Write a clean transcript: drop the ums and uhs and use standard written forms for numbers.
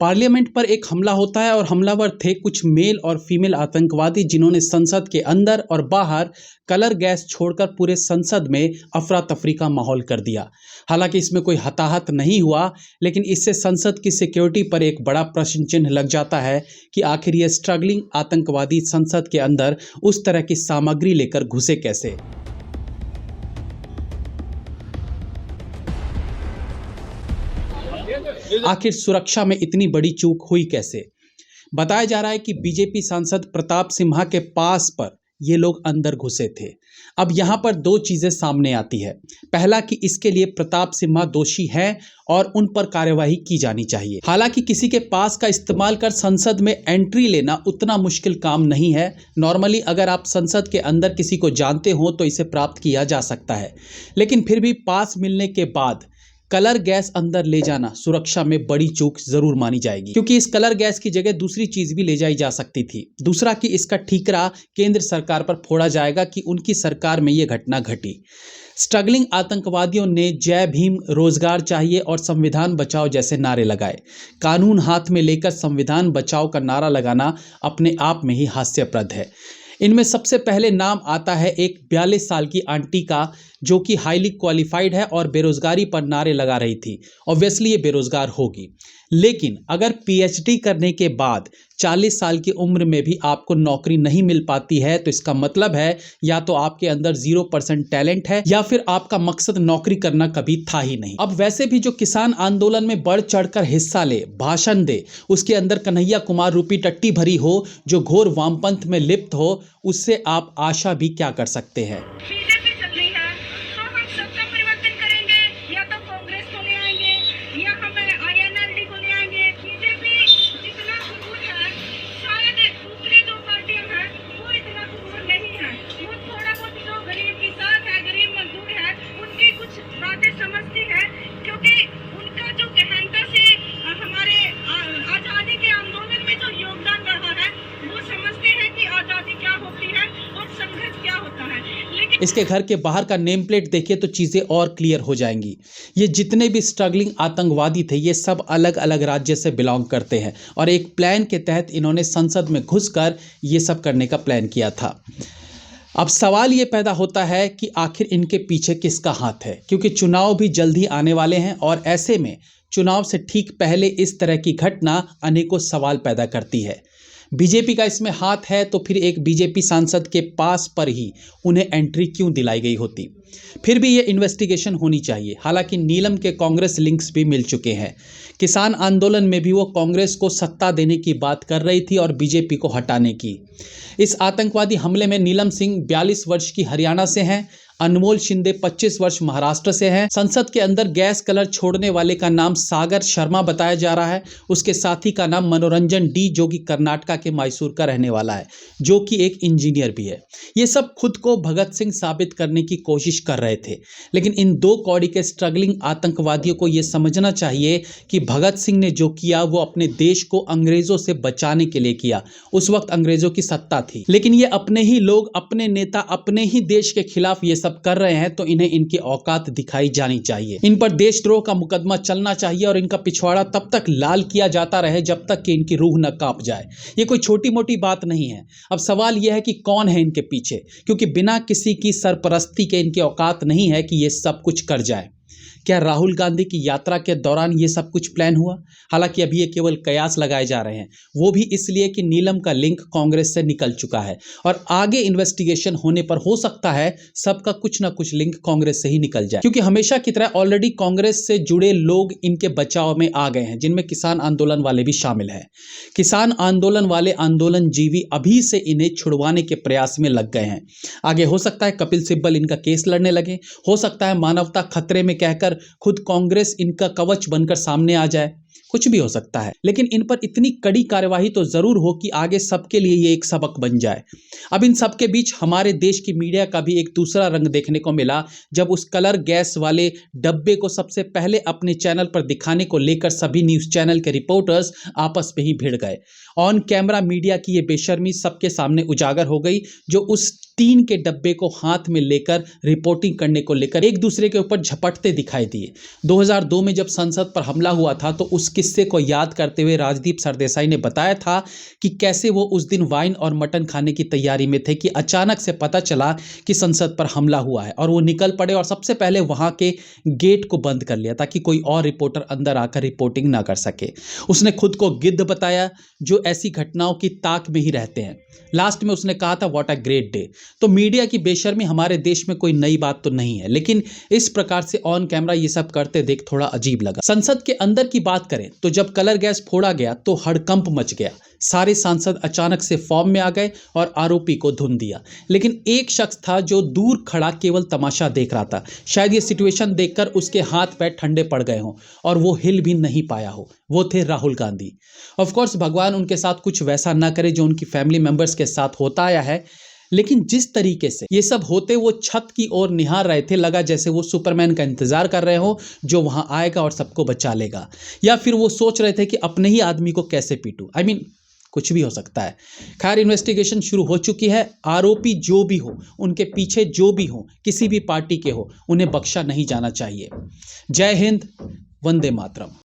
Parliament पर एक हमला होता है और हमलावर थे कुछ मेल और फीमेल आतंकवादी जिन्होंने संसद के अंदर और बाहर कलर गैस छोड़कर पूरे संसद में अफरा तफरी का माहौल कर दिया। हालांकि इसमें कोई हताहत नहीं हुआ, लेकिन इससे संसद की सिक्योरिटी पर एक बड़ा प्रश्न चिन्ह लग जाता है कि आखिर ये स्ट्रगलिंग आतंकवादी संसद के अंदर उस तरह की सामग्री लेकर घुसे कैसे। आखिर सुरक्षा में इतनी बड़ी चूक हुई कैसे। बताया जा रहा है कि बीजेपी सांसद प्रताप सिम्हा के पास पर ये लोग अंदर घुसे थे। अब यहाँ पर दो चीज़ें सामने आती है। पहला कि इसके लिए प्रताप सिम्हा दोषी हैं और उन पर कार्यवाही की जानी चाहिए। हालांकि किसी के पास का इस्तेमाल कर संसद में एंट्री लेना उतना मुश्किल काम नहीं है। नॉर्मली अगर आप संसद के अंदर किसी को जानते हो तो इसे प्राप्त किया जा सकता है, लेकिन फिर भी पास मिलने के बाद कलर गैस अंदर ले जाना सुरक्षा में बड़ी चूक जरूर मानी जाएगी, क्योंकि इस कलर गैस की जगह दूसरी चीज भी ले जाई जा सकती थी। दूसरा कि इसका ठीकरा केंद्र सरकार पर फोड़ा जाएगा कि उनकी सरकार में यह घटना घटी। स्ट्रगलिंग आतंकवादियों ने जय भीम, रोजगार चाहिए और संविधान बचाओ जैसे नारे लगाए। कानून हाथ में लेकर संविधान बचाओ का नारा लगाना अपने आप में ही हास्यप्रद है। इनमें सबसे पहले नाम आता है एक 42 साल की आंटी का, जो कि हाईली क्वालिफाइड है और बेरोजगारी पर नारे लगा रही थी। ऑब्वियसली ये बेरोजगार होगी, लेकिन अगर पीएचडी करने के बाद 40 साल की उम्र में भी आपको नौकरी नहीं मिल पाती है तो इसका मतलब है या तो आपके अंदर 0% टैलेंट है या फिर आपका मकसद नौकरी करना कभी था ही नहीं। अब वैसे भी जो किसान आंदोलन में बढ़ चढ़कर हिस्सा ले, भाषण दे, उसके अंदर कन्हैया कुमार रूपी टट्टी भरी हो, जो घोर वामपंथ में लिप्त हो, उससे आप आशा भी क्या कर सकते हैं। इसके घर के बाहर का नेम प्लेट देखिए तो चीज़ें और क्लियर हो जाएंगी। ये जितने भी स्ट्रगलिंग आतंकवादी थे ये सब अलग अलग राज्य से बिलोंग करते हैं और एक प्लान के तहत इन्होंने संसद में घुसकर ये सब करने का प्लान किया था। अब सवाल ये पैदा होता है कि आखिर इनके पीछे किसका हाथ है, क्योंकि चुनाव भी जल्द ही आने वाले हैं और ऐसे में चुनाव से ठीक पहले इस तरह की घटना अनेकों सवाल पैदा करती है। बीजेपी का इसमें हाथ है तो फिर एक बीजेपी सांसद के पास पर ही उन्हें एंट्री क्यों दिलाई गई होती। फिर भी ये इन्वेस्टिगेशन होनी चाहिए। हालांकि नीलम के कांग्रेस लिंक्स भी मिल चुके हैं। किसान आंदोलन में भी वो कांग्रेस को सत्ता देने की बात कर रही थी और बीजेपी को हटाने की। इस आतंकवादी हमले में नीलम सिंह 42 वर्ष की हरियाणा से हैं, अनमोल शिंदे 25 वर्ष महाराष्ट्र से हैं। संसद के अंदर गैस कलर छोड़ने वाले का नाम सागर शर्मा बताया जा रहा है। उसके साथी का नाम मनोरंजन डी, जो कि कर्नाटका के मैसूर का रहने वाला है, जो कि एक इंजीनियर भी है। ये सब खुद को भगत सिंह साबित करने की कोशिश कर रहे थे, लेकिन इन दो कौड़ी के स्ट्रगलिंग आतंकवादियों को यह समझना चाहिए कि भगत सिंह ने जो किया वो अपने देश को अंग्रेजों से बचाने के लिए किया। उस वक्त अंग्रेजों की सत्ता थी, लेकिन ये अपने ही लोग, अपने नेता, अपने ही देश के खिलाफ ये सब कर रहे हैं तो इन्हें इनकी औकात दिखाई जानी चाहिए। इन पर देशद्रोह का मुकदमा चलना चाहिए और इनका पिछवाड़ा तब तक लाल किया जाता रहे जब तक कि इनकी रूह न कांप जाए। ये कोई छोटी मोटी बात नहीं है। अब सवाल यह है कि कौन है इनके पीछे, क्योंकि बिना किसी की सरपरस्ती के इनकी औकात नहीं है कि ये सब कुछ कर जाए। क्या राहुल गांधी की यात्रा के दौरान ये सब कुछ प्लान हुआ? हालांकि अभी ये केवल कयास लगाए जा रहे हैं, वो भी इसलिए कि नीलम का लिंक कांग्रेस से निकल चुका है और आगे इन्वेस्टिगेशन होने पर हो सकता है सबका कुछ ना कुछ लिंक कांग्रेस से ही निकल जाए, क्योंकि हमेशा की तरह ऑलरेडी कांग्रेस से जुड़े लोग इनके बचाव में आ गए हैं, जिनमें किसान आंदोलन वाले भी शामिल हैं। किसान आंदोलन वाले आंदोलनजीवी अभी से इन्हें छुड़वाने के प्रयास में लग गए हैं। आगे हो सकता है कपिल सिब्बल इनका केस लड़ने लगे, हो सकता है मानवता खतरे में कहकर खुद कांग्रेस इनका कवच बनकर सामने आ जाए। कुछ भी हो सकता है, लेकिन इन पर इतनी कड़ी कार्यवाही तो जरूर हो कि आगे सबके लिए ये एक सबक बन जाए। अब इन सबके बीच हमारे देश की मीडिया का भी एक दूसरा रंग देखने को मिला, जब उस कलर गैस वाले डब्बे को सबसे पहले अपने चैनल पर दिखाने को लेकर सभी न्यूज़ चैनल के रिपोर्टर्स आपस में ही भिड़ गए। ऑन कैमरा मीडिया की ये बेशर्मी सबके सामने उजागर हो गई, जो उस टीन के डब्बे को हाथ में लेकर रिपोर्टिंग करने को लेकर एक दूसरे के ऊपर झपटते दिखाई दिए। 2002 में जब संसद पर हमला हुआ था तो उस किस्से को याद करते हुए राजदीप सरदेसाई ने बताया था कि कैसे वो उस दिन वाइन और मटन खाने की तैयारी में थे कि अचानक से पता चला कि संसद पर हमला हुआ है और वो निकल पड़े और सबसे पहले वहां के गेट को बंद कर लिया ताकि कोई और रिपोर्टर अंदर आकर रिपोर्टिंग ना कर सके। उसने खुद को गिद्ध बताया जो ऐसी घटनाओं की ताक में ही रहते हैं। लास्ट में उसने कहा था व्हाट अ ग्रेट डे। तो मीडिया की बेशर्मी हमारे देश में कोई नई बात तो नहीं है, लेकिन इस प्रकार से ऑन कैमरा ये सब करते देख थोड़ा अजीब लगा। संसद के अंदर की बात करें तो जब कलर गैस फोड़ा गया तो हड़कंप मच गया। सारे सांसद अचानक से फॉर्म में आ गए और आरोपी को धुन दिया, लेकिन एक शख्स था जो दूर खड़ा केवल तमाशा देख रहा था। शायद ये सिचुएशन देखकर उसके हाथ पैर ठंडे पड़ गए हों और वो हिल भी नहीं पाया हो। वो थे राहुल गांधी। ऑफ कोर्स भगवान उनके साथ कुछ वैसा ना करे जो उनकी फैमिली मेंबर्स के साथ होता आया है, लेकिन जिस तरीके से ये सब होते वो छत की ओर निहार रहे थे, लगा जैसे वो सुपरमैन का इंतजार कर रहे हो जो वहां आएगा और सबको बचा लेगा, या फिर वो सोच रहे थे कि अपने ही आदमी को कैसे पीटूं। I mean, कुछ भी हो सकता है। खैर, इन्वेस्टिगेशन शुरू हो चुकी है। आरोपी जो भी हो, उनके पीछे जो भी हो, किसी भी पार्टी के हो, उन्हें बख्शा नहीं जाना चाहिए। जय हिंद, वंदे मातरम।